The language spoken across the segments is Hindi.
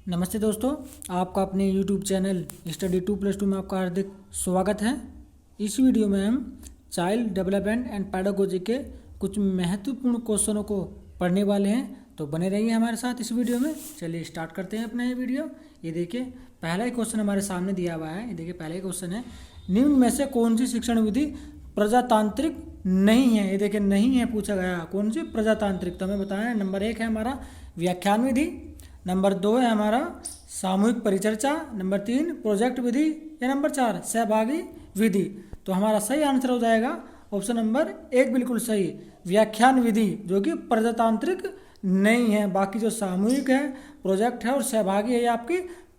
नमस्ते दोस्तों, आपका अपने YouTube चैनल स्टडी 2+2 में आपका हार्दिक स्वागत है। इस वीडियो में हम चाइल्ड डेवलपमेंट एंड पैडागोजी के कुछ महत्वपूर्ण क्वेश्चनों को पढ़ने वाले हैं, तो बने रहिए हमारे साथ इस वीडियो में। चलिए स्टार्ट करते हैं अपना ये वीडियो। ये देखिए पहला ही क्वेश्चन हमारे सामने दिया हुआ है। ये देखिए पहला ही क्वेश्चन है, निम्न में से कौन सी शिक्षण विधि प्रजातांत्रिक नहीं है। ये देखिए नहीं है पूछा गया, कौन सी प्रजातांत्रिक, तो हमें बताया। नंबर 1 है हमारा व्याख्यान विधि, नंबर 2 है हमारा सामूहिक परिचर्चा, नंबर 3 प्रोजेक्ट विधि, या नंबर 4 सहभागी विधि। तो हमारा सही आंसर हो जाएगा ऑप्शन नंबर 1 बिल्कुल सही, व्याख्यान विधि, जो कि प्रजातांत्रिक नहीं है। बाकी जो सामूहिक है, प्रोजेक्ट है और सहभागी है, ये आपकी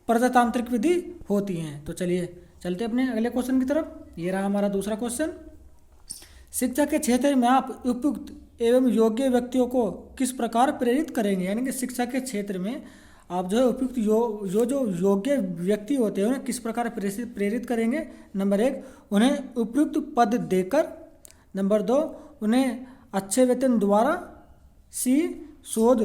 प्रजातांत्रिक विधि होती हैं। तो चलिए चलते अपने अगले क्वेश्चन की तरफ। ये रहा हमारा दूसरा क्वेश्चन, शिक्षा के क्षेत्र में आप उपयुक्त एवं योग्य व्यक्तियों को किस प्रकार प्रेरित करेंगे। यानी कि शिक्षा के क्षेत्र में आप जो है उपयुक्त जो योग्य व्यक्ति होते हैं उन्हें किस प्रकार प्रेरित करेंगे। नंबर 1 उन्हें उपयुक्त पद देकर, नंबर 2 उन्हें अच्छे वेतन द्वारा, सी शोध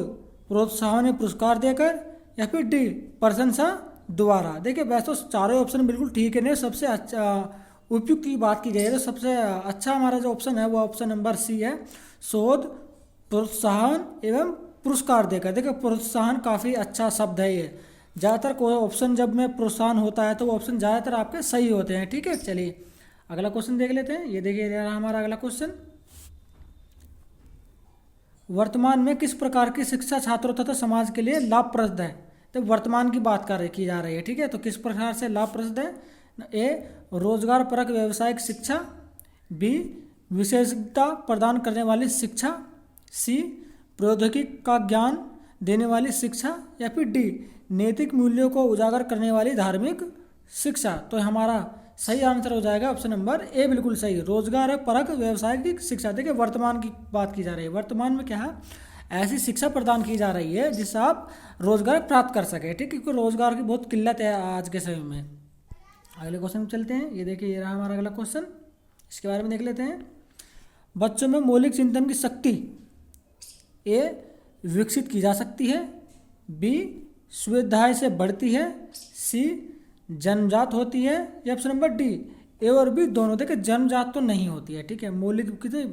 प्रोत्साहन या पुरस्कार देकर, या फिर डी प्रशंसा द्वारा। देखिए वैसे तो चारों ऑप्शन बिल्कुल ठीक है, नहीं सबसे अच्छा उपयुक्त की बात की जाए तो सबसे अच्छा हमारा जो ऑप्शन है वो ऑप्शन नंबर सी है, शोध प्रोत्साहन एवं पुरस्कार देकर। देखिए प्रोत्साहन काफ़ी अच्छा शब्द है ये। ज़्यादातर कोई ऑप्शन जब में प्रोत्साहन होता है तो वो ऑप्शन ज़्यादातर आपके सही होते हैं। ठीक है, चलिए अगला क्वेश्चन देख लेते हैं। ये देखिए हमारा अगला क्वेश्चन, वर्तमान में किस प्रकार की शिक्षा छात्रों तथा समाज के लिए लाभप्रद है। तो वर्तमान की बात की जा रही है। ठीक है, तो किस प्रकार से लाभप्रद है। ए रोजगार परक व्यावसायिक शिक्षा, बी विशेषज्ञता प्रदान करने वाली शिक्षा, सी प्रौद्योगिकी का ज्ञान देने वाली शिक्षा, या फिर डी नैतिक मूल्यों को उजागर करने वाली धार्मिक शिक्षा। तो हमारा सही आंसर हो जाएगा ऑप्शन नंबर ए बिल्कुल सही, रोजगार परक व्यावसायिक शिक्षा। देखिए वर्तमान की बात की जा रही है, वर्तमान में क्या है, ऐसी शिक्षा प्रदान की जा रही है जिससे आप रोजगार प्राप्त कर सके। ठीक है, क्योंकि रोजगार की बहुत किल्लत है आज के समय में। अगले क्वेश्चन में चलते हैं। ये देखिए ये रहा हमारा अगला क्वेश्चन, इसके बारे में देख लेते हैं। बच्चों में मौलिक चिंतन की शक्ति ए विकसित की जा सकती है, बी सुविधाएं से बढ़ती है, सी जन्मजात होती है, या ऑप्शन नंबर डी ए और बी दोनों। देखिए जन्मजात तो नहीं होती है। ठीक है, मौलिक किसी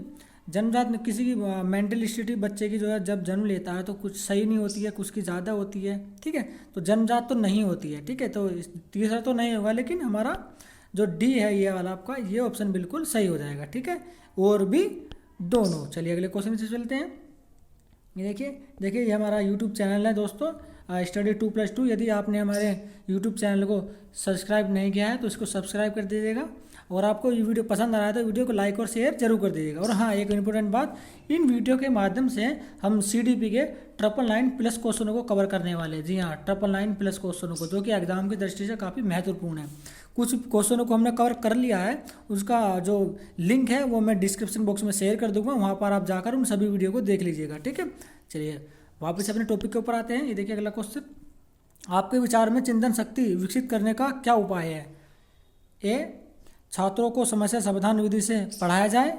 जन्मजात में किसी की मेंटल स्थिति बच्चे की जो है जब जन्म लेता है तो कुछ सही नहीं होती है, कुछ की ज़्यादा होती है। ठीक है, तो जन्मजात तो नहीं होती है। ठीक है, तो तीसरा तो नहीं होगा, लेकिन हमारा जो डी है ये वाला आपका ये ऑप्शन बिल्कुल सही हो जाएगा। ठीक है, और भी दोनों। चलिए अगले क्वेश्चन से चलते हैं। ये देखिए ये हमारा यूट्यूब चैनल है दोस्तों, स्टडी 2+2। यदि आपने हमारे यूट्यूब चैनल को सब्सक्राइब नहीं किया है तो इसको सब्सक्राइब कर दीजिएगा, और आपको ये वीडियो पसंद आ रहा है तो वीडियो को लाइक और शेयर जरूर कर दीजिएगा। और हाँ, एक इम्पोर्टेंट बात, इन वीडियो के माध्यम से हम CDP के 999+ क्वेश्चनों को कवर करने वाले हैं। जी हाँ, 999+ क्वेश्चनों को, जो कि एग्जाम की दृष्टि से काफ़ी महत्वपूर्ण है। कुछ क्वेश्चनों को हमने कवर कर लिया है, उसका जो लिंक है वो मैं डिस्क्रिप्शन बॉक्स में शेयर कर दूंगा, वहाँ पर आप जाकर उन सभी वीडियो को देख लीजिएगा। ठीक है, चलिए वापस अपने टॉपिक के ऊपर आते हैं। ये देखिए अगला क्वेश्चन, आपके विचार में चिंतन शक्ति विकसित करने का क्या उपाय है। ए छात्रों को समस्या समाधान विधि से पढ़ाया जाए,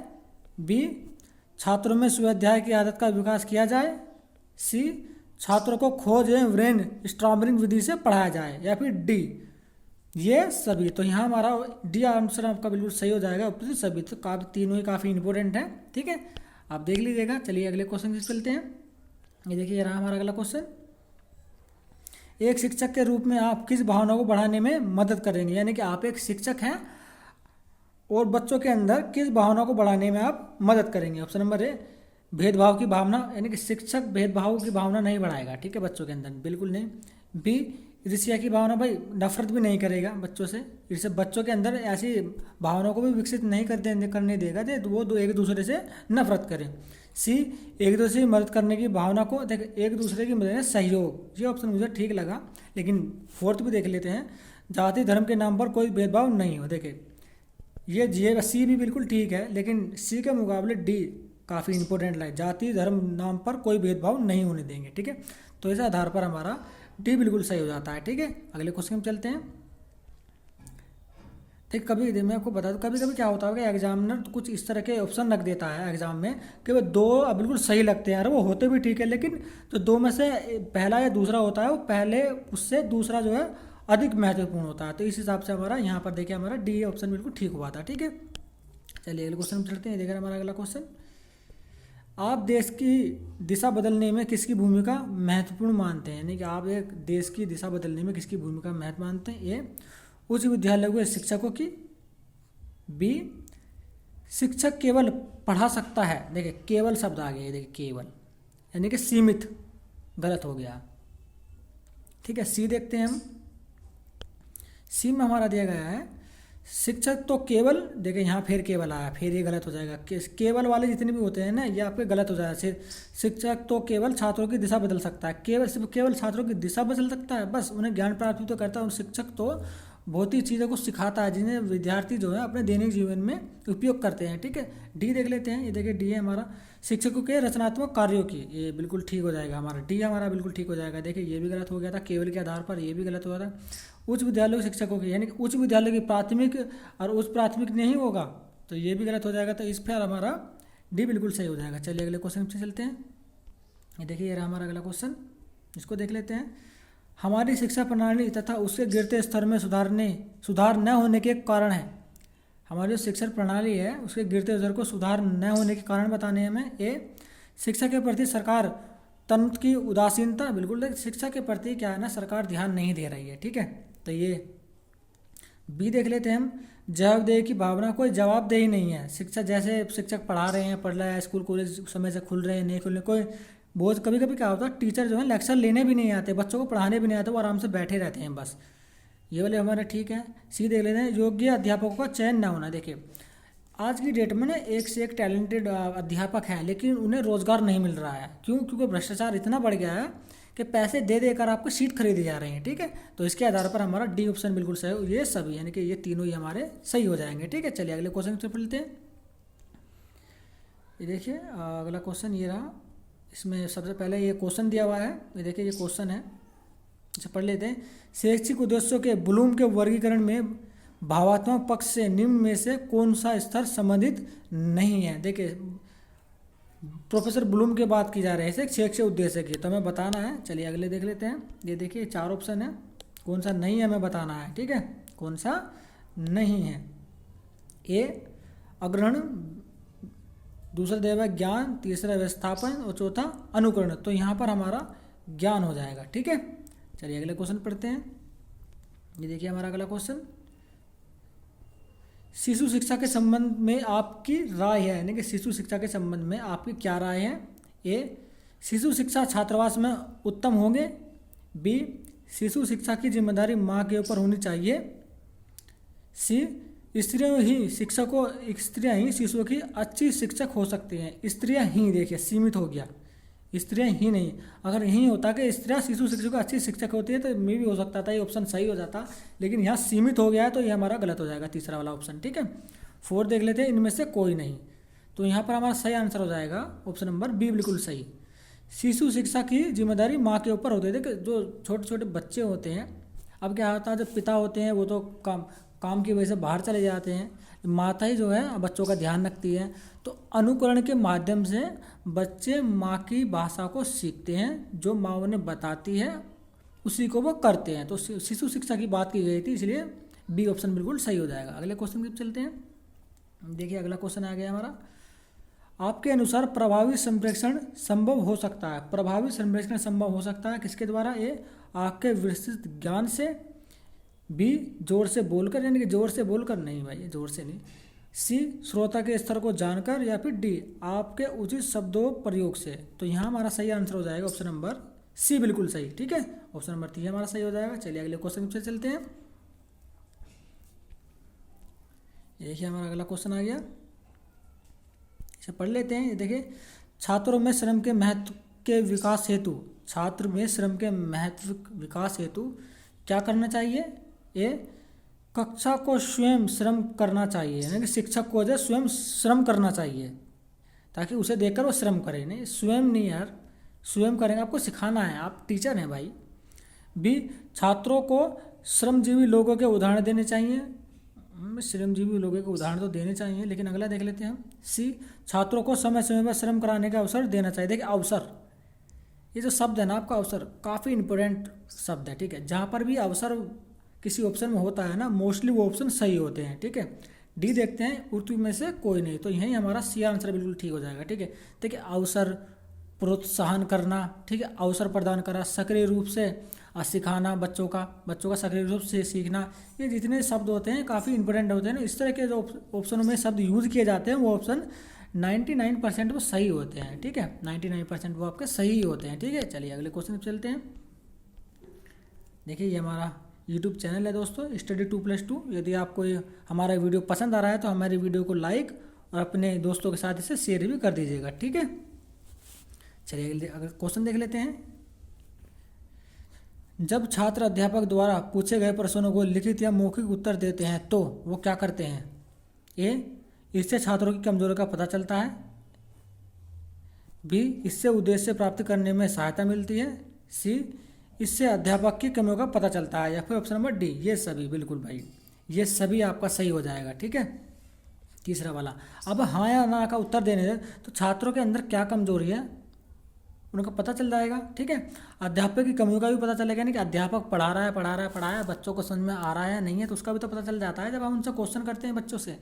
बी छात्रों में स्वाध्याय की आदत का विकास किया जाए, सी छात्रों को खोज एवं ब्रेन स्टॉर्मिंग विधि से पढ़ाया जाए, या फिर डी ये सभी। तो यहाँ हमारा डी आंसर आपका बिल्कुल सही हो जाएगा, सभी। तो काफ़ी तीनों ही काफ़ी इंपॉर्टेंट है। ठीक है, आप देख लीजिएगा। चलिए अगले क्वेश्चन से चलते हैं। ये देखिए ये रहा हमारा अगला क्वेश्चन, एक शिक्षक के रूप में आप किस भावना को बढ़ाने में मदद करेंगे। यानी कि आप एक शिक्षक हैं और बच्चों के अंदर किस भावना को बढ़ाने में आप मदद करेंगे। ऑप्शन नंबर ए भेदभाव की भावना, यानी कि शिक्षक भेदभाव की भावना नहीं बढ़ाएगा। ठीक है, बच्चों के अंदर बिल्कुल नहीं। बी ईर्ष्या की भावना, भाई नफरत भी नहीं करेगा बच्चों से, इससे बच्चों के अंदर ऐसी भावनाओं को भी विकसित नहीं करने देगा तो वो एक दूसरे से नफरत करें। सी एक दूसरे की मदद करने की भावना को, देख एक दूसरे की मदद सहयोग, ये ऑप्शन मुझे ठीक लगा। लेकिन फोर्थ भी देख लेते हैं, जाति धर्म के नाम पर कोई भेदभाव नहीं हो। देखिए ये सी भी बिल्कुल ठीक है, लेकिन सी के मुकाबले डी काफ़ी इंपॉर्टेंट है, जाति धर्म नाम पर कोई भेदभाव नहीं होने देंगे। ठीक है, तो इस आधार पर हमारा डी बिल्कुल सही हो जाता है। ठीक है, अगले क्वेश्चन में चलते हैं। मैं आपको बता दूं, कभी कभी क्या होता है कि एग्जामिनर तो कुछ इस तरह के ऑप्शन रख देता है एग्जाम में कि वो दो बिल्कुल सही लगते हैं यार, वो होते भी ठीक है, लेकिन जो दो में से पहला या दूसरा होता है वो पहले उससे दूसरा जो है अधिक महत्वपूर्ण होता है। तो इस हिसाब से हमारा यहाँ पर देखिए हमारा डी ऑप्शन बिल्कुल ठीक हुआ था। ठीक है, चलिए अगले क्वेश्चन में चलते हैं। देखिए हमारा अगला क्वेश्चन, आप देश की दिशा बदलने में किसकी भूमिका महत्वपूर्ण मानते हैं, यानी कि आप एक देश की दिशा बदलने में किसकी भूमिका महत्व मानते हैं। ए, उच्च विद्यालयों के शिक्षकों की। बी, शिक्षक केवल पढ़ा सकता है। देखिए केवल शब्द आ गया, देखिए केवल यानी कि सीमित, गलत हो गया। ठीक है, सी देखते हैं हम। सी में हमारा दिया गया है शिक्षक तो केवल, देखिए यहाँ फिर केवल आया, फिर ये गलत हो जाएगा। केवल वाले जितने भी होते हैं ना ये आपके गलत हो जाएगा। शिक्षक तो केवल छात्रों की दिशा बदल सकता है, केवल सिर्फ केवल छात्रों की दिशा बदल सकता है, बस उन्हें ज्ञान प्राप्ति तो करता है। उन शिक्षक तो बहुत ही चीज़ों को सिखाता है जिन्हें विद्यार्थी जो है अपने दैनिक जीवन में उपयोग करते हैं। ठीक है, डी देख लेते हैं। ये देखिए डी है हमारा शिक्षकों के रचनात्मक कार्यों की, ये बिल्कुल ठीक हो जाएगा हमारा, डी हमारा बिल्कुल ठीक हो जाएगा। देखिए ये भी गलत हो गया था केवल के आधार पर, ये भी गलत हुआ था। उच्च विद्यालयों के शिक्षकों की, यानी कि उच्च विद्यालय की प्राथमिक और उच्च प्राथमिक नहीं होगा तो ये भी गलत हो जाएगा। तो इस पर हमारा डी बिल्कुल सही हो जाएगा। चलिए अगले क्वेश्चन पे चलते हैं। ये देखिए ये रहा हमारा अगला क्वेश्चन, इसको देख लेते हैं। हमारी शिक्षा प्रणाली तथा उसके गिरते स्तर में सुधार न होने के कारण है। हमारी जो शिक्षा प्रणाली है उसके गिरते स्तर को सुधार न होने के कारण बताने हैं हमें। ए, शिक्षा के प्रति सरकार तंत्र की उदासीनता, बिल्कुल शिक्षा के प्रति क्या है ना सरकार ध्यान नहीं दे रही है। ठीक है, तो ये बी देख लेते हैं हम। जवाबदेही की भावना, कोई जवाबदेही नहीं है। शिक्षा जैसे शिक्षक पढ़ा रहे हैं, पढ़ रहा है, स्कूल कॉलेज समय से खुल रहे हैं नहीं खुल रहे, कोई बहुत कभी कभी क्या होता है टीचर जो है लेक्चर लेने भी नहीं आते, बच्चों को पढ़ाने भी नहीं आते, वो आराम से बैठे रहते हैं बस। ये वाले हमारे ठीक है। सी देख लेते हैं। योग्य अध्यापकों का चयन ना होना। देखिए आज की डेट में ना एक से एक टैलेंटेड अध्यापक हैं लेकिन उन्हें रोजगार नहीं मिल रहा है। क्यों? क्योंकि भ्रष्टाचार इतना बढ़ गया है कि पैसे दे देकर आपको सीट खरीदी जा रही हैं। ठीक है, तो इसके आधार पर हमारा डी ऑप्शन बिल्कुल सही हो, ये सभी यानी कि ये तीनों ही हमारे सही हो जाएंगे। ठीक है, चलिए अगले क्वेश्चन से पढ़ते हैं। ये देखिए अगला क्वेश्चन ये रहा, इसमें सबसे पहले ये क्वेश्चन दिया हुआ है। ये देखिए ये क्वेश्चन है, इसे पढ़ लेते हैं। शैक्षिक उद्देश्यों के ब्लूम के वर्गीकरण में भावात्मक पक्ष से निम्न में से कौन सा स्तर संबंधित नहीं है। देखिए प्रोफेसर ब्लूम की बात की जा रही है शैक्षिक उद्देश्य की, तो हमें बताना है। चलिए अगले देख लेते हैं। ये देखिए चार ऑप्शन है, कौन सा नहीं है हमें बताना है। ठीक है, कौन सा नहीं है। ए, अग्रहण, दूसरा देवा ज्ञान, तीसरा व्यवस्थापन और चौथा अनुकरण। तो यहाँ पर हमारा ज्ञान हो जाएगा। ठीक है, चलिए अगले क्वेश्चन पढ़ते हैं। ये देखिए हमारा अगला क्वेश्चन, शिशु शिक्षा के संबंध में आपकी राय है, यानी कि शिशु शिक्षा के संबंध में आपकी क्या राय है। ए, शिशु शिक्षा छात्रावास में उत्तम होंगे। बी, शिशु शिक्षा की जिम्मेदारी माँ के ऊपर होनी चाहिए। सी, स्त्रियां ही शिशुओं की अच्छी शिक्षक हो सकती हैं। स्त्रियां ही, देखिए सीमित हो गया, स्त्रियां ही नहीं। अगर यही होता कि स्त्रियां शिशु शिक्षक अच्छी शिक्षक होती है तो मे भी हो सकता था ये ऑप्शन सही हो जाता, लेकिन यहाँ सीमित हो गया है तो ये हमारा गलत हो जाएगा तीसरा वाला ऑप्शन। ठीक है, 4 देख लेते हैं, इनमें से कोई नहीं, तो यहाँ पर हमारा सही आंसर हो जाएगा ऑप्शन नंबर बी बिल्कुल सही। शिशु शिक्षा की जिम्मेदारी माँ के ऊपर होती है। जो छोटे छोटे बच्चे होते हैं, अब क्या होता है जो पिता होते हैं वो तो काम की वजह से बाहर चले जाते हैं, माता ही जो है बच्चों का ध्यान रखती है। तो अनुकरण के माध्यम से बच्चे माँ की भाषा को सीखते हैं, जो माँ उन्हें बताती है उसी को वो करते हैं। तो शिशु शिक्षा की बात की गई थी, इसलिए बी ऑप्शन बिल्कुल सही हो जाएगा। अगले क्वेश्चन की चलते हैं। देखिए अगला क्वेश्चन आ गया हमारा, आपके अनुसार प्रभावी संप्रेषण संभव हो सकता है। प्रभावी संप्रेषण संभव हो सकता है किसके द्वारा। ए, आपके विस्तृत ज्ञान से। बी, जोर से बोलकर, यानी कि जोर से बोलकर नहीं भाई, जोर से नहीं। सी, श्रोता के स्तर को जानकर। या फिर डी, आपके उचित शब्दों प्रयोग से। तो यहाँ हमारा सही आंसर हो जाएगा ऑप्शन नंबर सी बिल्कुल सही। ठीक है, ऑप्शन नंबर 3 हमारा सही हो जाएगा। चलिए अगले क्वेश्चन से चलते हैं। देखिए हमारा अगला क्वेश्चन आ गया, इसे पढ़ लेते हैं। ये देखिए, छात्रों में श्रम के महत्व के विकास हेतु, छात्र में श्रम के महत्व विकास हेतु क्या करना चाहिए। ए, कक्षा को स्वयं श्रम करना चाहिए, यानी कि शिक्षक को जो स्वयं श्रम करना चाहिए ताकि उसे देखकर वो श्रम करे। नहीं, स्वयं नहीं यार, स्वयं करेंगे, आपको सिखाना है, आप टीचर हैं भाई। बी, छात्रों को श्रमजीवी लोगों के उदाहरण देने चाहिए। श्रमजीवी लोगों को उदाहरण तो देने चाहिए, लेकिन अगला देख लेते हैं हम। सी, छात्रों को समय समय पर श्रम कराने का अवसर देना चाहिए। देखिए अवसर, ये जो शब्द है ना आपका अवसर, काफ़ी इंपॉर्टेंट शब्द है, ठीक है। जहाँ पर भी अवसर किसी ऑप्शन में होता है ना, मोस्टली वो ऑप्शन सही होते हैं, ठीक है। डी देखते हैं, उर्दू में से कोई नहीं, तो यही हमारा सी आंसर बिल्कुल ठीक हो जाएगा, ठीक है। देखिए अवसर, प्रोत्साहन करना, ठीक है, अवसर प्रदान करा, सक्रिय रूप से सिखाना, बच्चों का सक्रिय रूप से सीखना, ये जितने शब्द होते हैं काफ़ी इंपॉर्टेंट होते हैं ना। इस तरह के जो ऑप्शनों में शब्द यूज किए जाते हैं वो ऑप्शन 99% वो सही होते हैं, ठीक है। 99% वो आपके सही होते हैं, ठीक है। चलिए अगले क्वेश्चन पे चलते हैं। देखिए ये हमारा यूट्यूब चैनल है दोस्तों, स्टडी 2+2। यदि आपको ये हमारा वीडियो पसंद आ रहा है तो हमारी वीडियो को लाइक और अपने दोस्तों के साथ इसे शेयर भी कर दीजिएगा, ठीक है। चलिए अगर क्वेश्चन देख लेते हैं। जब छात्र अध्यापक द्वारा पूछे गए प्रश्नों को लिखित या मौखिक उत्तर देते हैं तो वो क्या करते हैं? ए, इससे छात्रों की कमजोरी का पता चलता है। बी, इससे उद्देश्य प्राप्त करने में सहायता मिलती है। सी, इससे अध्यापक की कमियों का पता चलता है। या फिर ऑप्शन नंबर डी, ये सभी। बिल्कुल भाई, ये सभी आपका सही हो जाएगा, ठीक है। तीसरा वाला, अब हाँ या ना का उत्तर देने से तो छात्रों के अंदर क्या कमजोरी है उनका पता चल जाएगा, ठीक है। अध्यापक की कमियों का भी पता चलेगा, नहीं कि अध्यापक पढ़ा रहा है, बच्चों को समझ में आ रहा है या नहीं है, तो उसका भी तो पता चल जाता है जब हम उनसे क्वेश्चन करते हैं बच्चों से।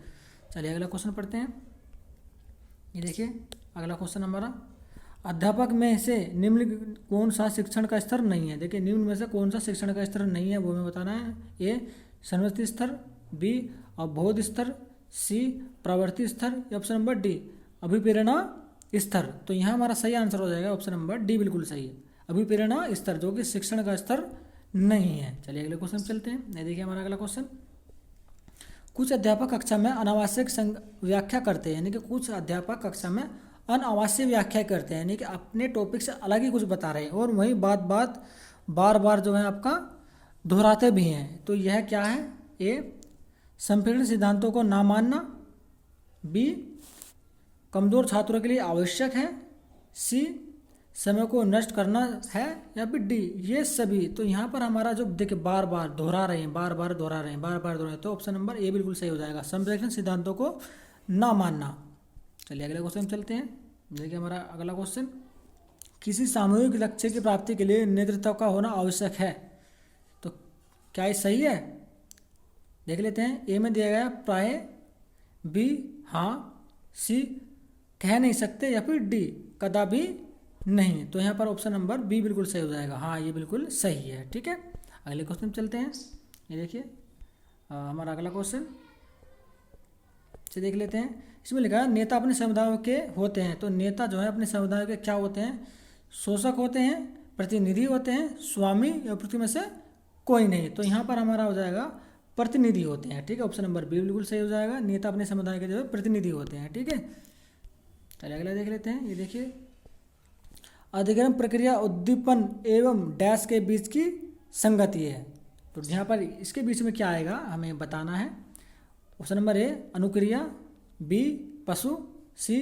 चलिए अगला क्वेश्चन पढ़ते हैं। ये देखिए अगला क्वेश्चन हमारा, अध्यापक में से निम्न कौन सा शिक्षण का स्तर नहीं है? देखिए निम्न में से कौन सा शिक्षण का स्तर नहीं है वो हमें बताना है। ए, समृद्धि स्तर। बी, अवबोध स्तर। सी, प्रवृत्ति स्तर। या ऑप्शन नंबर डी, अभिप्रेरणा स्तर। तो यहाँ हमारा सही आंसर हो जाएगा ऑप्शन नंबर डी, बिल्कुल सही है, अभिप्रेरणा स्तर, जो कि शिक्षण का स्तर नहीं है। चलिए अगले क्वेश्चन चलते हैं। ये देखिए हमारा अगला क्वेश्चन, कुछ अध्यापक कक्षा में अनावश्यक व्याख्या करते हैं, यानी कि कुछ अध्यापक कक्षा में अनावश्यक व्याख्या करते हैं, यानी कि अपने टॉपिक से अलग ही कुछ बता रहे हैं और वही बार बार जो है आपका दोहराते भी हैं। तो यह क्या है? ए, संपीड़न सिद्धांतों को ना मानना। बी, कमज़ोर छात्रों के लिए आवश्यक है। सी, समय को नष्ट करना है। या फिर डी, ये सभी। तो यहाँ पर हमारा जो देखिए बार बार दोहरा रहे हैं, तो ऑप्शन नंबर ए बिल्कुल सही हो जाएगा, संप्रेषण सिद्धांतों को ना मानना। चलिए अगले क्वेश्चन चलते हैं। देखिए हमारा अगला क्वेश्चन, किसी सामूहिक लक्ष्य की प्राप्ति के लिए नेतृत्व का होना आवश्यक है। तो क्या ये सही है? देख लेते हैं। ए में दिया गया प्राय। बी, हाँ। सी, कह नहीं सकते। या फिर डी, कदापि नहीं। तो यहाँ पर ऑप्शन नंबर बी बिल्कुल सही हो जाएगा, हाँ ये बिल्कुल सही है, ठीक है। अगले क्वेश्चन चलते हैं। ये देखिए हमारा अगला क्वेश्चन से देख लेते हैं। इसमें लिखा है नेता अपने समुदाय के होते हैं। तो नेता जो है अपने समुदाय के क्या होते हैं? शोषक होते हैं, प्रतिनिधि होते हैं, स्वामी, या पृथ्वी में से कोई नहीं। तो यहाँ पर हमारा हो जाएगा प्रतिनिधि होते हैं, ठीक है। ऑप्शन नंबर बी बिल्कुल सही हो जाएगा, नेता अपने समुदाय के जो है प्रतिनिधि होते हैं, ठीक है। चलिए अगला देख लेते हैं। ये देखिए, अधिग्रहण प्रक्रिया उद्दीपन एवं डैश के बीच की संगति है। तो यहाँ पर इसके बीच में क्या आएगा हमें बताना है। ऑप्शन नंबर ए, अनुक्रिया। बी, पशु। सी,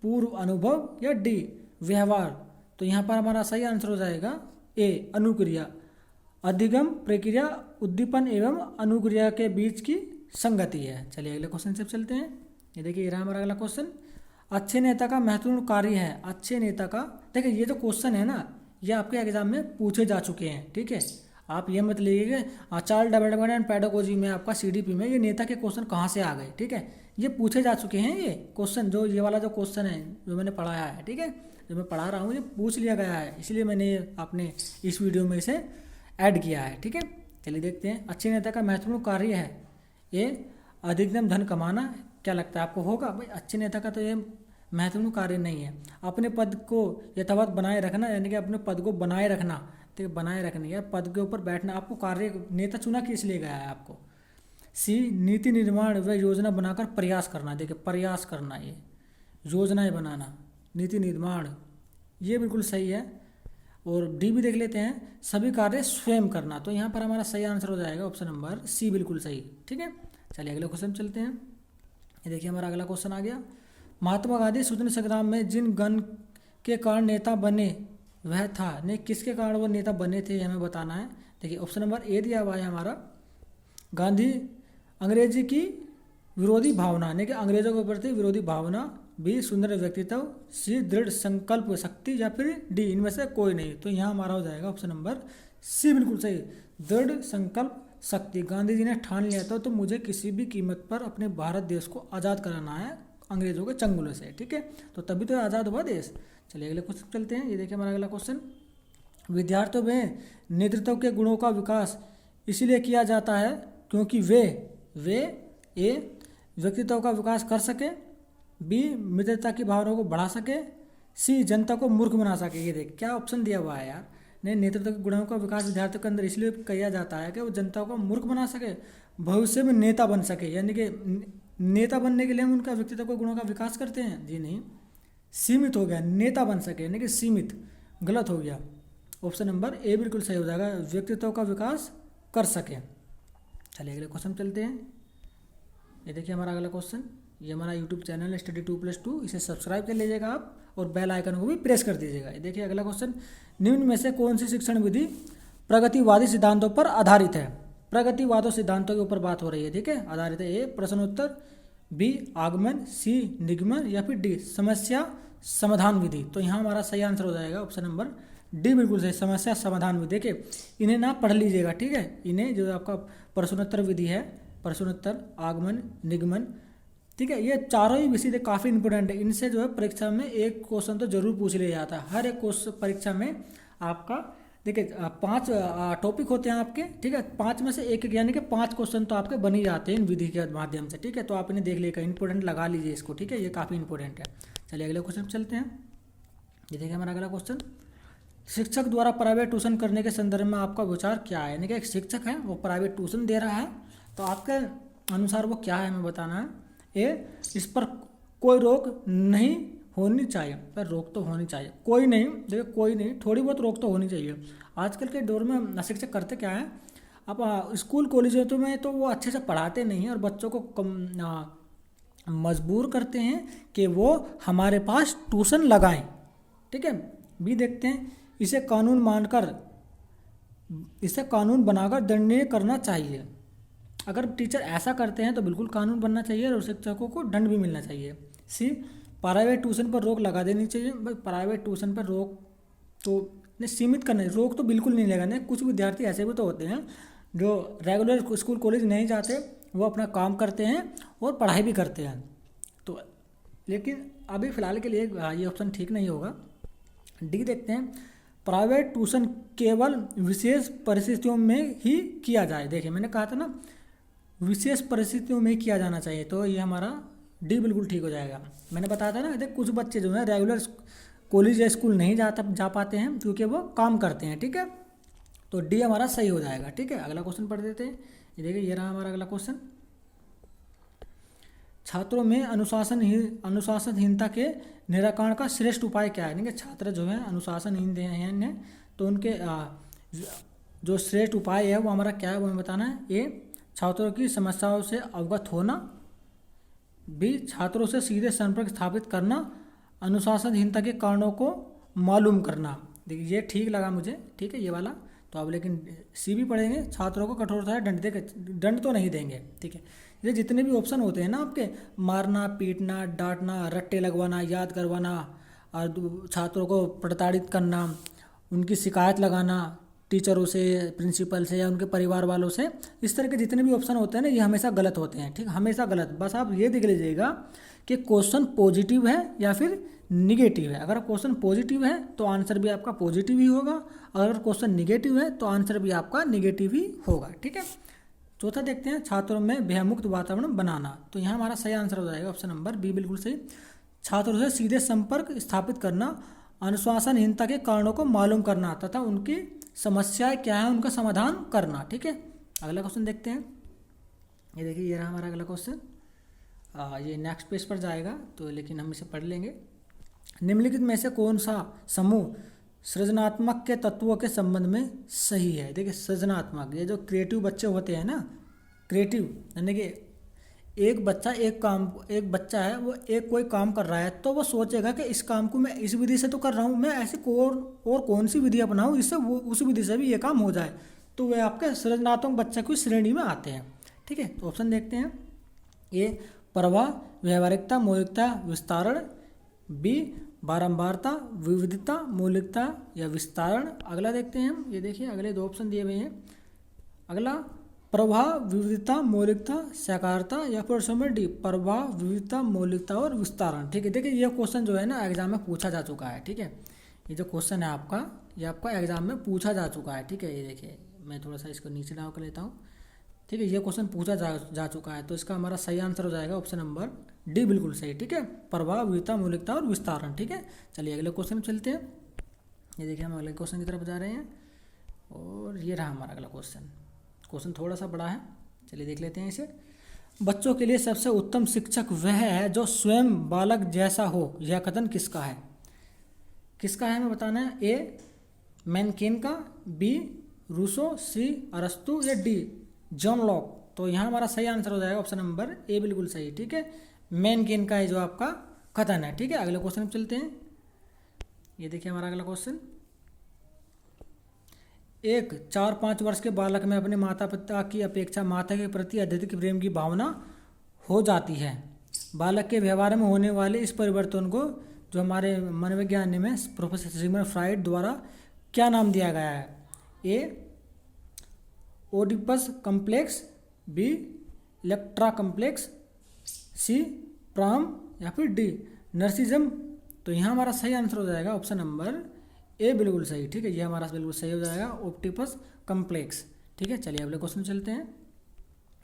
पूर्व अनुभव। या डी, व्यवहार। तो यहाँ पर हमारा सही आंसर हो जाएगा ए, अनुक्रिया। अधिगम प्रक्रिया उद्दीपन एवं अनुक्रिया के बीच की संगति है। चलिए अगले क्वेश्चन से चलते हैं। ये देखिए रहा हमारा अगला क्वेश्चन, अच्छे नेता का महत्वपूर्ण कार्य है। अच्छे नेता का, देखिए ये जो क्वेश्चन है ना, ये आपके एग्जाम में पूछे जा चुके हैं, ठीक है। आप ये मत लीजिएगा चाइल्ड डेवलपमेंट एंड पेडागोजी में आपका सीडीपी में ये नेता के क्वेश्चन कहाँ से आ गए, ठीक है। ये पूछे जा चुके हैं ये क्वेश्चन, जो ये वाला जो क्वेश्चन है जो मैंने पढ़ाया है, ठीक है, जो मैं पढ़ा रहा हूँ ये पूछ लिया गया है, इसलिए मैंने आपने इस वीडियो में इसे ऐड किया है, ठीक है। चलिए देखते हैं, अच्छे नेता का महत्वपूर्ण कार्य है ये अधिकतम धन कमाना। क्या लगता है आपको होगा? भाई अच्छे नेता का तो ये महत्वपूर्ण कार्य नहीं है। अपने पद को यथावत बनाए रखना, यानी कि अपने पद को बनाए रखना, ठीक है, बनाए रखनी है, पद के ऊपर बैठना। आपको कार्य नेता चुना किस लिए गया है आपको? सी, नीति निर्माण व योजना बनाकर प्रयास करना। देखिए प्रयास करना, ये योजनाएं बनाना, नीति निर्माण, ये बिल्कुल सही है। और डी भी देख लेते हैं, सभी कार्य स्वयं करना। तो यहाँ पर हमारा सही आंसर हो जाएगा ऑप्शन नंबर सी, बिल्कुल सही, ठीक है। चलिए अगले क्वेश्चन चलते हैं। ये देखिए हमारा अगला क्वेश्चन आ गया, महात्मा गांधी स्वतंत्र संग्राम में जिन गण के कारण नेता बने वह था, नहीं किसके कारण वो नेता बने थे हमें बताना है। देखिए ऑप्शन नंबर ए दिया हुआ है हमारा, गांधी अंग्रेजी की विरोधी भावना, यानी कि अंग्रेजों के प्रति विरोधी भावना, बी सुंदर व्यक्तित्व, सी दृढ़ संकल्प शक्ति, या फिर डी इनमें से कोई नहीं। तो यहाँ हमारा हो जाएगा ऑप्शन नंबर सी बिल्कुल सही, दृढ़ संकल्प शक्ति। गांधी जी ने ठान लिया था तो मुझे किसी भी कीमत पर अपने भारत देश को आज़ाद कराना है अंग्रेजों के चंगुल से, ठीक है। तो तभी तो आज़ाद हुआ देश। चलिए अगले क्वेश्चन चलते हैं। ये देखिए हमारा अगला क्वेश्चन, विद्यार्थियों में नेतृत्व के गुणों का विकास इसलिए किया जाता है क्योंकि वे ए व्यक्तित्व का विकास कर सके, बी मित्रता की भावनाओं को बढ़ा सके, सी जनता को मूर्ख बना सके। ये देख क्या ऑप्शन दिया हुआ है यार। नहीं, नेतृत्व के गुणों का विकास विद्यार्थियों के अंदर इसलिए किया जाता है कि वो जनता को मूर्ख बना सके, भविष्य में नेता बन सके। यानी कि नेता बनने के लिए हम उनका व्यक्तित्व के गुणों का विकास करते हैं। जी नहीं, सीमित हो गया, नेता बन सके यानी कि सीमित, गलत हो गया। ऑप्शन नंबर ए बिल्कुल सही हो जाएगा, व्यक्तित्व का विकास कर सके। चलिए अगले क्वेश्चन चलते हैं। ये देखिए हमारा अगला क्वेश्चन, ये हमारा यूट्यूब चैनल है स्टडी 2+2, इसे सब्सक्राइब कर लीजिएगा आप और बेल आइकन को भी प्रेस कर दीजिएगा। ये देखिए अगला क्वेश्चन, निम्न में से कौन सी शिक्षण विधि प्रगतिवादी सिद्धांतों पर आधारित है। प्रगतिवादी सिद्धांतों के ऊपर बात हो रही है, ठीक है, आधारित है। ए प्रश्नोत्तर, बी आगमन, सी निगमन, या फिर डी समस्या समाधान विधि। तो यहाँ हमारा सही आंसर हो जाएगा ऑप्शन नंबर डी बिल्कुल सही, समस्या समाधान विधि। देखिए इन्हें ना पढ़ लीजिएगा, ठीक है, इन्हें जो आपका प्रश्नोत्तर विधि है, प्रश्नोत्तर, आगमन, निगमन, ठीक है, ये चारों ही विषय काफ़ी इंपॉर्टेंट है। इनसे जो है परीक्षा में एक क्वेश्चन तो जरूर पूछ लिया जाता है। हर एक क्वेश्चन परीक्षा में आपका देखिए 5 टॉपिक होते हैं आपके, ठीक है, 5 में से एक यानी कि 5 क्वेश्चन तो आपके बन ही जाते हैं इन विधि के माध्यम से, ठीक है। तो आप इन्हें देख लीजिएगा, इंपॉर्टेंट लगा लीजिए इसको, ठीक है, ये काफ़ी इंपॉर्टेंट है। चलिए अगले क्वेश्चन चलते हैं। ये देखिए हमारा अगला क्वेश्चन, शिक्षक द्वारा प्राइवेट ट्यूशन करने के संदर्भ में आपका विचार क्या है। यानी कि एक शिक्षक है वो प्राइवेट ट्यूशन दे रहा है, तो आपके अनुसार वो क्या है हमें बताना है। ए इस पर कोई रोक नहीं होनी चाहिए, पर रोक तो होनी चाहिए, कोई नहीं, देखिए कोई नहीं, थोड़ी बहुत रोक तो होनी चाहिए। आजकल के दौर में शिक्षक करते क्या है, अब स्कूल कॉलेजों में तो वो अच्छे से पढ़ाते नहीं हैं और बच्चों को मजबूर करते हैं कि वो हमारे पास ट्यूशन लगाएं, ठीक है। भी देखते हैं, इसे कानून मानकर, इसे कानून बनाकर दंडनीय करना चाहिए। अगर टीचर ऐसा करते हैं तो बिल्कुल कानून बनना चाहिए और शिक्षकों को दंड भी मिलना चाहिए। सी प्राइवेट ट्यूशन पर रोक लगा देनी चाहिए। भाई प्राइवेट ट्यूशन पर रोक तो नहीं, सीमित करना, रोक तो बिल्कुल नहीं लगाना। कुछ विद्यार्थी ऐसे भी तो होते हैं जो रेगुलर स्कूल कॉलेज नहीं जाते, वो अपना काम करते हैं और पढ़ाई भी करते हैं। तो लेकिन अभी फ़िलहाल के लिए ये ऑप्शन ठीक नहीं होगा। डी देखते हैं, प्राइवेट ट्यूशन केवल विशेष परिस्थितियों में ही किया जाए। देखिए मैंने कहा था ना, विशेष परिस्थितियों में किया जाना चाहिए, तो ये हमारा डी बिल्कुल ठीक हो जाएगा। मैंने बताया था ना, देख कुछ बच्चे जो है रेगुलर कॉलेज या स्कूल नहीं जा पाते हैं क्योंकि वो काम करते हैं, ठीक है। तो डी हमारा सही हो जाएगा, ठीक है। अगला क्वेश्चन पढ़ देते हैं। ये देखिए ये रहा हमारा अगला क्वेश्चन, छात्रों में अनुशासनहीनता के निराकरण का श्रेष्ठ उपाय क्या है। यानी कि छात्र जो है अनुशासनहीन हैं तो उनके जो श्रेष्ठ उपाय है वो हमारा क्या है, वो हमें बताना है। ए छात्रों की समस्याओं से अवगत होना, बी छात्रों से सीधे संपर्क स्थापित करना, अनुशासनहीनता के कारणों को मालूम करना। देखिए ये ठीक लगा मुझे, ठीक है ये वाला। तो अब लेकिन सी भी पढ़ेंगे, छात्रों को कठोरता से दंड तो नहीं देंगे, ठीक है। ये जितने भी ऑप्शन होते हैं ना आपके, मारना, पीटना, डांटना, रट्टे लगवाना, याद करवाना, और छात्रों को प्रताड़ित करना, उनकी शिकायत लगाना टीचरों से, प्रिंसिपल से या उनके परिवार वालों से, इस तरह के जितने भी ऑप्शन होते हैं ना, ये हमेशा गलत होते हैं, ठीक, हमेशा गलत। बस आप ये देख लीजिएगा कि क्वेश्चन पॉजिटिव है या फिर निगेटिव है। अगर क्वेश्चन पॉजिटिव है तो आंसर भी आपका पॉजिटिव ही होगा, अगर क्वेश्चन निगेटिव है तो आंसर भी आपका निगेटिव ही होगा, ठीक है। चौथा देखते हैं, छात्रों में भयमुक्त वातावरण बनाना। तो यहाँ हमारा सही आंसर हो जाएगा ऑप्शन नंबर बी बिल्कुल सही, छात्रों से सीधे संपर्क स्थापित करना, अनुशासनहीनता के कारणों को मालूम करना तथा उनकी समस्याएं क्या है उनका समाधान करना, ठीक है। अगला क्वेश्चन देखते हैं। ये देखिए ये रहा हमारा अगला क्वेश्चन, ये नेक्स्ट पेज पर जाएगा तो लेकिन हम इसे पढ़ लेंगे। निम्नलिखित में से कौन सा समूह सृजनात्मक के तत्वों के संबंध में सही है। देखिए सृजनात्मक, ये जो क्रिएटिव बच्चे होते हैं ना, क्रिएटिव यानी कि एक बच्चा बच्चा है, वो एक कोई काम कर रहा है तो वो सोचेगा कि इस काम को मैं इस विधि से तो कर रहा हूँ, मैं ऐसी और कौन सी विधि अपनाऊँ इससे वो उस विधि से भी ये काम हो जाए। तो वे आपके सृजनात्मक बच्चे की श्रेणी में आते हैं, ठीक है। तो ऑप्शन देखते हैं, ए प्रवाह, व्यावहारिकता, मौलिकता, विस्तारण, बी बारंबारता, विविधता, मौलिकता या विस्तारण। अगला देखते हैं हम, ये देखिए अगले दो ऑप्शन दिए हुए हैं। अगला प्रवाह, विविधता, मौलिकता, साकारता या फिर ऑप्शन नंबर डी प्रवाह, विविधता, मौलिकता और विस्तारण। ठीक है, देखिए ये क्वेश्चन जो है ना एग्जाम में पूछा जा चुका है। ठीक है, ये जो क्वेश्चन है आपका, ये आपका एग्जाम में पूछा जा चुका है। ठीक है, ये देखिए मैं थोड़ा सा इसको नीचे डाल कर लेता हूँ। ठीक है, ये क्वेश्चन पूछा जा चुका है, तो इसका हमारा सही आंसर हो जाएगा ऑप्शन नंबर डी, बिल्कुल सही। ठीक है, प्रवाह, विविधता, मौलिकता और विस्तारण। ठीक है, चलिए अगले क्वेश्चन में चलते हैं। ये देखिए हम अगले क्वेश्चन की तरफ जा रहे हैं और ये रहा हमारा अगला क्वेश्चन। क्वेश्चन थोड़ा सा बड़ा है, चलिए देख लेते हैं इसे। बच्चों के लिए सबसे उत्तम शिक्षक वह है जो स्वयं बालक जैसा हो, यह कथन किसका है? किसका है हमें बताना है। ए मैनकेन का, बी रूसो, सी अरस्तु या डी जॉन लॉक। तो यहाँ हमारा सही आंसर हो जाएगा ऑप्शन नंबर ए, बिल्कुल सही। ठीक है, मैनकेन का है जो आपका कथन है। ठीक है, अगले क्वेश्चन में चलते हैं। ये देखिए हमारा अगला क्वेश्चन, एक 4-5 वर्ष के बालक में अपने माता पिता की अपेक्षा माता के प्रति अत्यधिक प्रेम की भावना हो जाती है। बालक के व्यवहार में होने वाले इस परिवर्तन को जो हमारे मनोविज्ञान में प्रोफेसर सिगमंड फ्राइड द्वारा क्या नाम दिया गया है? A Oedipus complex, B Electra complex, C प्राम या फिर डी नर्सिज्म। तो यहाँ हमारा सही आंसर हो जाएगा ऑप्शन नंबर ए, बिल्कुल सही। ठीक है, ये हमारा बिल्कुल सही हो जाएगा, ओडिपस कम्प्लेक्स। ठीक है, चलिए अगले क्वेश्चन चलते हैं।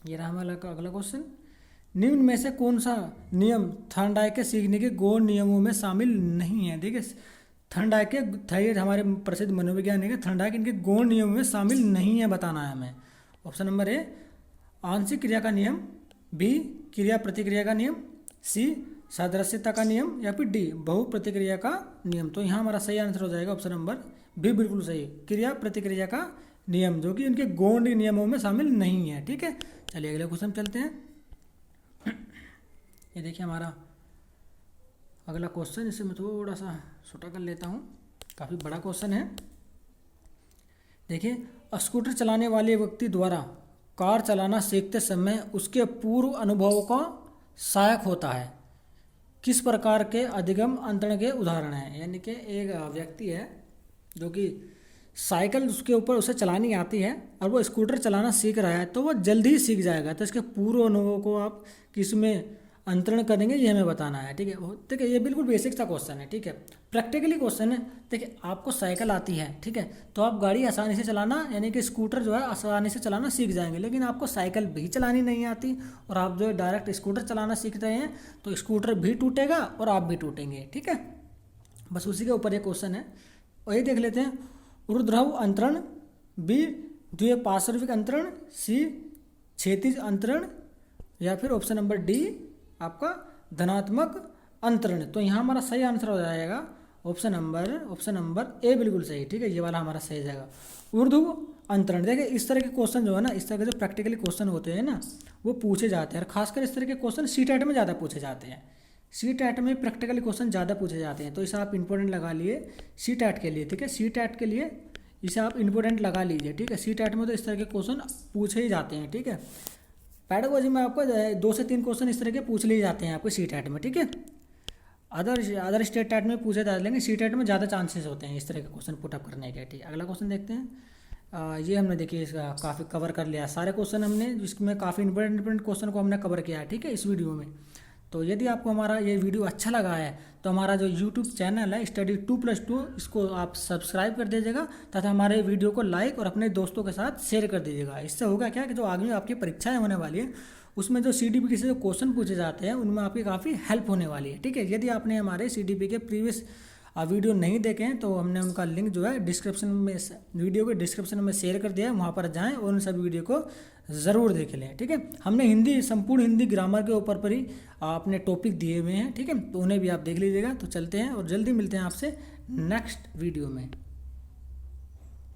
ये रहा हमारा अगला क्वेश्चन, निम्न में से कौन सा नियम थर्नडाइक के सीखने के गौण नियमों में शामिल नहीं है? देखिए थर्नडाइक के हमारे प्रसिद्ध मनोवैज्ञानिक है, थर्नडाइक इनके गौण नियमों में शामिल नहीं है, बताना है हमें। ऑप्शन नंबर ए आंशिक क्रिया का नियम, बी क्रिया प्रतिक्रिया का नियम, सी सादृश्यता का नियम या फिर डी बहु प्रतिक्रिया का नियम। तो यहाँ हमारा सही आंसर हो जाएगा ऑप्शन नंबर बी, बिल्कुल सही, क्रिया प्रतिक्रिया का नियम, जो कि इनके गौण नियमों में शामिल नहीं है। ठीक है, चलिए अगले क्वेश्चन चलते हैं। ये देखिए हमारा अगला क्वेश्चन, इसे मैं थोड़ा सा छोटा कर लेता हूँ, काफ़ी बड़ा क्वेश्चन है। देखिए स्कूटर चलाने वाले व्यक्ति द्वारा कार चलाना सीखते समय उसके पूर्व अनुभव का सहायक होता है, किस प्रकार के अधिगम अंतरण के उदाहरण हैं? यानी कि एक व्यक्ति है जो कि साइकिल उसके ऊपर उसे चलानी आती है और वो स्कूटर चलाना सीख रहा है, तो वो जल्दी ही सीख जाएगा। तो इसके पूर्व अनुभव को आप किस में अंतरण करेंगे, ये हमें बताना है। ठीक है, ठीक है, ये बिल्कुल बेसिक सा क्वेश्चन है। ठीक है, प्रैक्टिकली क्वेश्चन है। देखिए आपको साइकिल आती है, ठीक है, तो आप गाड़ी आसानी से चलाना, यानी कि स्कूटर जो है आसानी से चलाना सीख जाएंगे। लेकिन आपको साइकिल भी चलानी नहीं आती और आप जो है डायरेक्ट स्कूटर चलाना सीख रहे हैं, तो स्कूटर भी टूटेगा और आप भी टूटेंगे। ठीक है, बस उसी के ऊपर ये क्वेश्चन है। और ये देख लेते हैं, ऊर्ध्व अंतरण, बी द्विपार्श्विक अंतरण, सी क्षैतिज अंतरण या फिर ऑप्शन नंबर डी आपका धनात्मक अंतरण। तो यहाँ हमारा सही आंसर हो जाएगा ऑप्शन नंबर ए, बिल्कुल सही। ठीक है, ये वाला हमारा सही जाएगा, ऊर्ध्व अंतरण। देखिए इस तरह के क्वेश्चन जो है ना, इस तरह के जो प्रैक्टिकली क्वेश्चन होते हैं ना, वो पूछे जाते हैं, और खासकर इस तरह के क्वेश्चन सीटेट में ज़्यादा पूछे जाते हैं। सीटेट में प्रैक्टिकली क्वेश्चन ज़्यादा पूछे जाते हैं, तो इसे आप इंपॉर्टेंट लगा लिए सीटेट के लिए। ठीक है, सीटेट के लिए इसे आप इंपॉर्टेंट लगा लीजिए। ठीक है, सीटेट में तो इस तरह के क्वेश्चन पूछे ही जाते हैं। ठीक है, पेडागोजी में आपको 2 से 3 क्वेश्चन इस तरह के पूछ लिए जाते हैं आपको सीटेट में। ठीक है, अदर स्टेट टेट में पूछे जाते, लेकिन सीटेट में ज़्यादा चांसेस होते हैं इस तरह के क्वेश्चन पुटअप करने के। ठीक है, अगला क्वेश्चन देखते हैं। ये हमने देखिए इसका काफ़ी कवर कर लिया, सारे क्वेश्चन हमने, जिसमें काफ़ी इंपॉर्टेंट क्वेश्चन को हमने कवर किया है। ठीक है, इस वीडियो में। तो यदि आपको हमारा ये वीडियो अच्छा लगा है तो हमारा जो यूट्यूब चैनल है स्टडी 2+2, इसको आप सब्सक्राइब कर दीजिएगा तथा हमारे वीडियो को लाइक और अपने दोस्तों के साथ शेयर कर दीजिएगा। इससे होगा क्या कि जो आगे आपकी परीक्षाएं होने वाली है उसमें जो CDP से जो क्वेश्चन पूछे जाते हैं उनमें आपकी काफ़ी हेल्प होने वाली है। ठीक है, यदि आपने हमारे CDP के प्रीवियस वीडियो नहीं देखे हैं तो हमने उनका लिंक जो है डिस्क्रिप्शन में, वीडियो के डिस्क्रिप्शन में शेयर कर दिया है, वहाँ पर जाएं और उन सभी वीडियो को ज़रूर देख लें। ठीक है, हमने संपूर्ण हिंदी ग्रामर के ऊपर पर ही अपने टॉपिक दिए हुए हैं। ठीक है, तो उन्हें भी आप देख लीजिएगा। तो चलते हैं और जल्दी मिलते हैं आपसे नेक्स्ट वीडियो में।